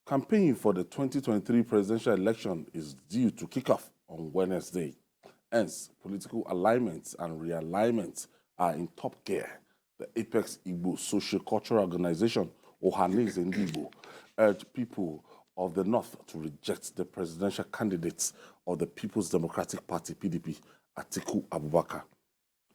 Campaign for the 2023 presidential election is due to kick off on Wednesday. Hence, political alignments and realignments are in top gear. The Apex Igbo sociocultural organization, Ohanaeze Ndigbo, urged people of the North to reject the presidential candidates of the People's Democratic Party, PDP, Atiku Abubakar,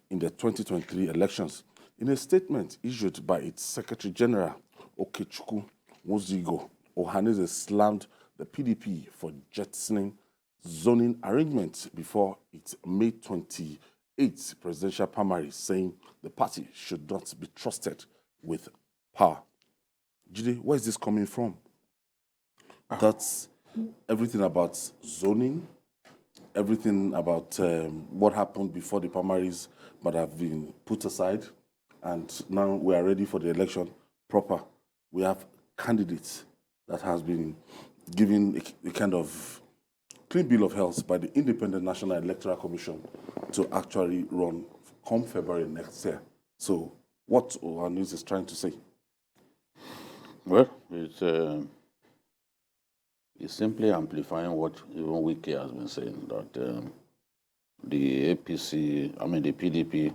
in the 2023 elections. In a statement issued by its Secretary General, Okechukwu Nwozigo, Ohanaeze slammed the PDP for jettisoning zoning arrangements before its May 28 presidential primary, saying the party should not be trusted with power. Jide, where is this coming from? That's everything about zoning, everything about what happened before the primaries but have been put aside, and now we are ready for the election proper. We have candidates that has been given a kind of clean bill of health by the Independent National Electoral Commission to actually run come February next year. So what our news is trying to say? Well, it's simply amplifying what even Wiki has been saying, that the PDP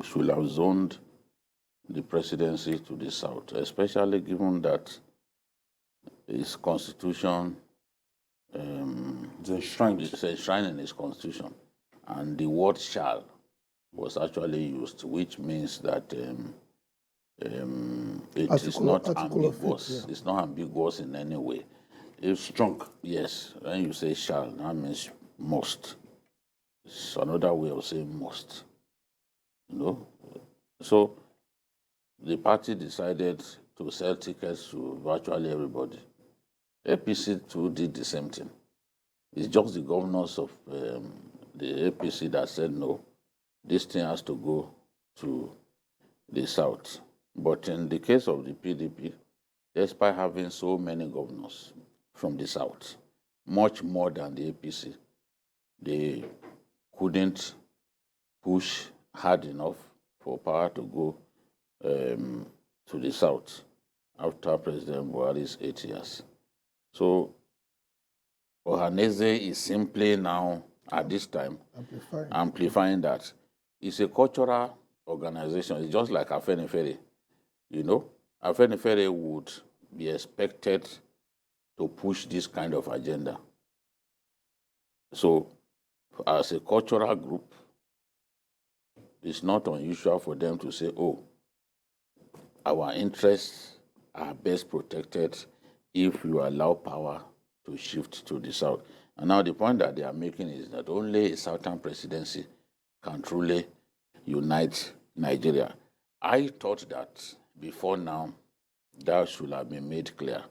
should have zoned the presidency to the South, especially given that his constitution It's enshrined in his constitution, and the word "shall" was actually used, which means that it is not ambiguous. It's not ambiguous in any way. It's strong. Yes, when you say "shall," that means must. It's another way of saying must. You know, so the party decided to sell tickets to virtually everybody. APC too did the same thing. It's just the governors of the APC that said no, this thing has to go to the South. But in the case of the PDP, despite having so many governors from the South, much more than the APC, they couldn't push hard enough for power to go to the South after President Buhari's 8 years. So Ohanaeze is simply now, at this time, amplifying that. It's a cultural organization. It's just like Afenifere. You know, Afenifere would be expected to push this kind of agenda. So, as a cultural group, it's not unusual for them to say, oh, our interests are best protected if you allow power to shift to the South. And now the point that they are making is that only a Southern presidency can truly unite Nigeria. I thought that before now, that should have been made clear.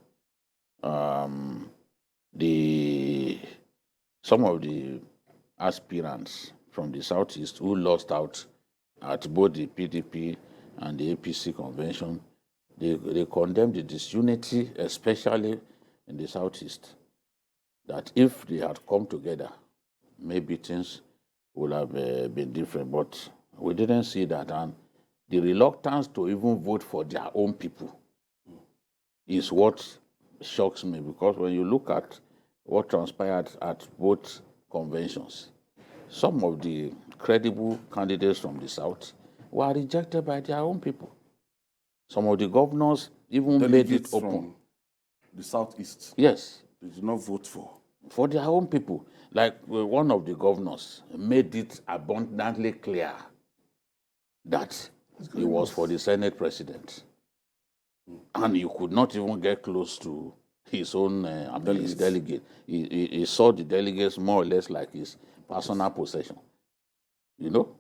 Some of the aspirants from the Southeast who lost out at both the PDP and the APC convention, they condemned the disunity, especially in the Southeast, that if they had come together, maybe things would have been different. But we didn't see that. And the reluctance to even vote for their own people is what shocks me, because when you look at what transpired at both conventions, some of the credible candidates from the South were rejected by their own people. Some of the governors even made it open. From the Southeast. Yes. They did not vote for their own people. Like one of the governors made it abundantly clear that he was for the Senate president. And you could not even get close to his own his delegate. He saw the delegates more or less like his personal possession. You know?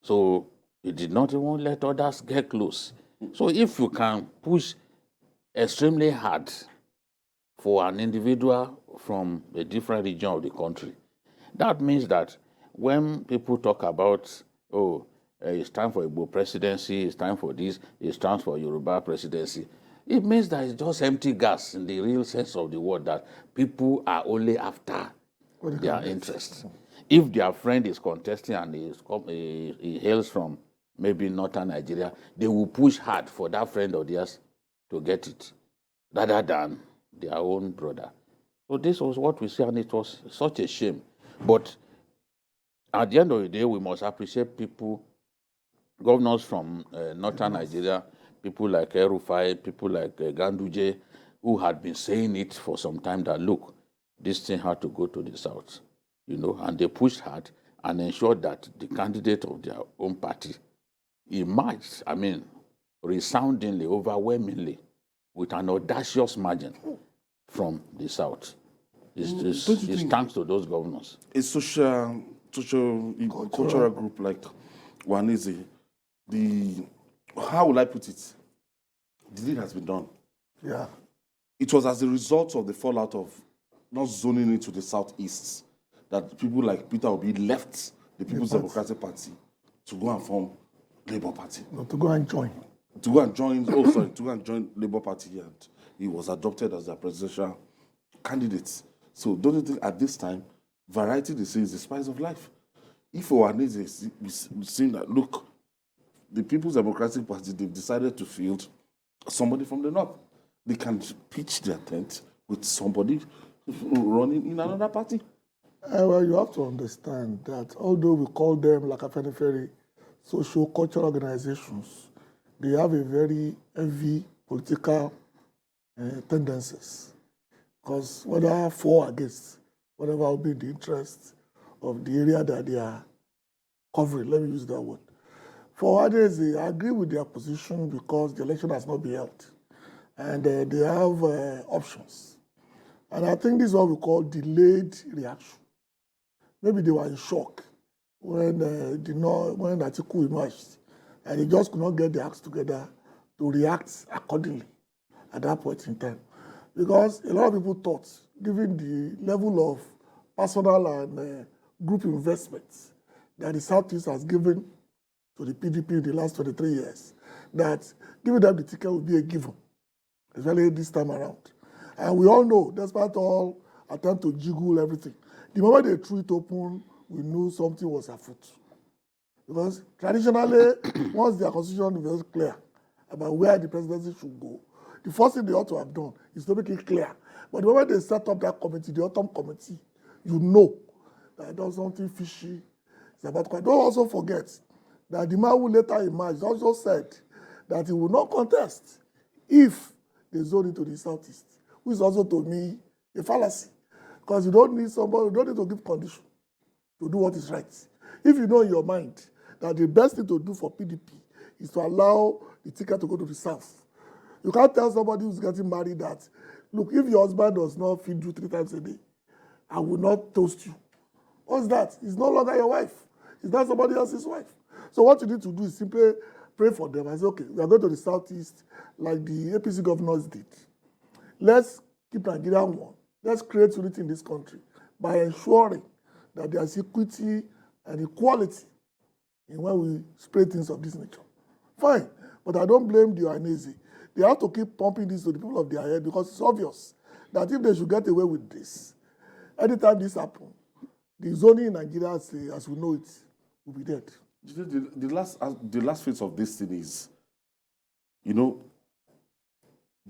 So he did not even let others get close. So if you can push extremely hard for an individual from a different region of the country, that means that when people talk about, oh, it's time for Igbo presidency, it's time for this, it's time for Yoruba presidency, it means that it's just empty gas in the real sense of the word, that people are only after their interests. If their friend is contesting and he hails from maybe northern Nigeria, they will push hard for that friend of theirs to get it. rather than their own brother. So this was what we see, and it was such a shame. But at the end of the day, we must appreciate people, governors from northern Nigeria, people like El-Rufai, people like Ganduje, who had been saying it for some time that, look, this thing had to go to the south, and they pushed hard and ensured that the candidate of their own party emerged, resoundingly, overwhelmingly, with an audacious margin from the south. It's thanks to those governors. A social cultural group like Ohanaeze, how will I put it? The deed has been done. Yeah. It was as a result of the fallout of not zoning into the southeast that people like Peter Obi left the People's Democratic Party to go and form Labour Party. No, to go and join. To go and join Labour Party, and he was adopted as their presidential candidate. So don't you think at this time, variety, they say, is the spice of life? If Ohanaeze is saying that, look, the People's Democratic Party, they've decided to field somebody from the north, they can pitch their tent with somebody running in another party. Well, you have to understand that although we call them like a very socio-cultural organizations, they have a very heavy political tendencies. Because whether for or against, whatever will be the interest of the area that they are covering, let me use that word. For others, I agree with their position because the election has not been held. And they have options. And I think this is what we call delayed reaction. Maybe they were in shock when Atiku emerged, and they just could not get their acts together to react accordingly at that point in time. Because a lot of people thought, given the level of personal and group investments that the Southeast has given to the PDP in the last 23 years, that giving them the ticket would be a given, especially this time around. And we all know, despite all attempt to jiggle everything, the moment they threw it open, we knew something was afoot. Because traditionally, once their constitution is very clear about where the presidency should go, the first thing they ought to have done is to make it clear. But the moment they set up that committee, the autumn committee, you know that there's something fishy is about to come. Don't also forget that the man who later emerged also said that he will not contest if they zone into the southeast, which is also to me a fallacy. Because you don't need somebody, you don't need to give condition to do what is right. If you know in your mind that the best thing to do for PDP is to allow the ticket to go to the south, you can't tell somebody who's getting married that, look, if your husband does not feed you 3 times a day, I will not toast you. What's that? It's no longer your wife. It's not somebody else's wife. So what you need to do is simply pray for them and say, okay, we are going to the southeast like the APC governors did. Let's keep Nigeria one. Let's create unity in this country by ensuring that there is equity and equality in when we spray things of this nature. Fine, but I don't blame the Ohanaeze. They have to keep pumping this to the people of their head because it's obvious that if they should get away with this, anytime this happens, the zoning in Nigeria, as we know it, will be dead. The last phase of this thing is, they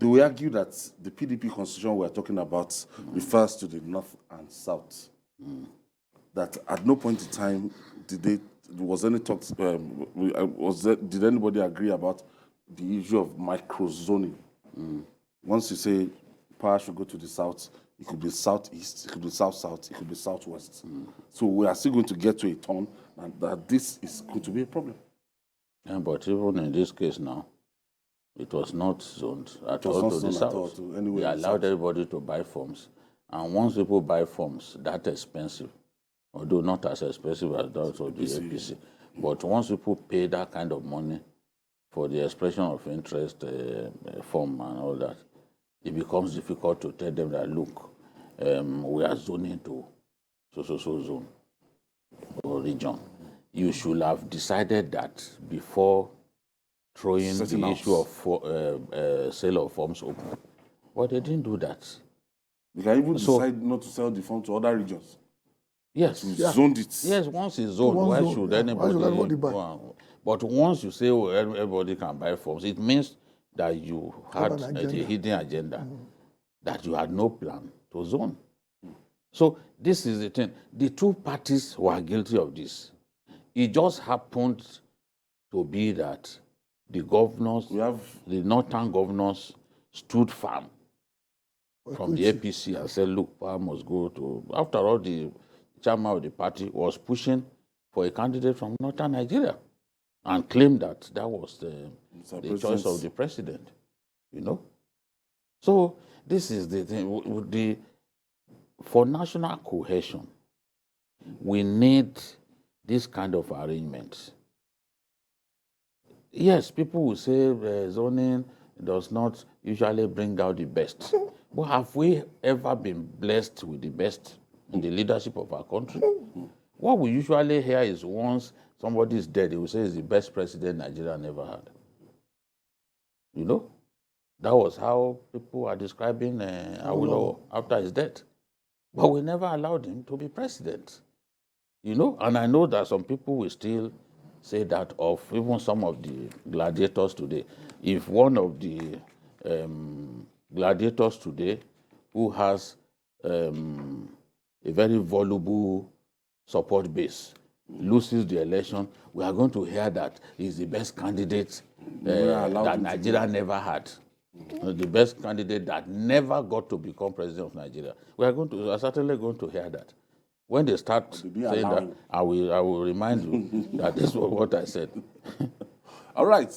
will argue that the PDP constitution we're talking about refers to the north and south. That at no point in time did any talks, did anybody agree about the issue of micro-zoning? Once you say power should go to the south, it could be southeast, it could be south-south, it could be southwest. So we are still going to get to a turn and that this is going to be a problem. Yeah, but even in this case now, it was not zoned at all to the south. They allowed everybody to buy forms. And once people buy forms, that's expensive, although not as expensive as that of the APC. But once people pay that kind of money for the expression of interest form and all that, it becomes difficult to tell them that, look, we are zoning to so zone or region. You should have decided that before throwing the issue of sale of forms open. But they didn't do that. They can even decide not to sell the form to other regions. Yes. Zoned it. Yes, once it's zoned, why should anybody buy? But once you say everybody can buy forms, it means that you Have had an a agenda. hidden agenda, that you had no plan to zone. So this is the thing. The two parties were guilty of this. It just happened to be that the governors, the northern governors, stood firm from the APC and said, look, power must go to... After all, the chairman of the party was pushing for a candidate from northern Nigeria and claimed that that was the choice of the president, you know. So this is the thing. For national cohesion, we need this kind of arrangement. Yes, people will say zoning does not usually bring out the best. But have we ever been blessed with the best in the leadership of our country? What we usually hear is once somebody is dead, they will say it's the best president Nigeria never had. You know? That was how people are describing Awolowo after his death. But we never allowed him to be president. You know? And I know that some people will still say that of even some of the gladiators today. If one of the gladiators today who has a very voluble support base loses the election, we are going to hear that he's the best candidate that Nigeria never had. The best candidate that never got to become president of Nigeria. We are certainly going to hear that. When they start saying that, I will remind you that this was what I said. All right.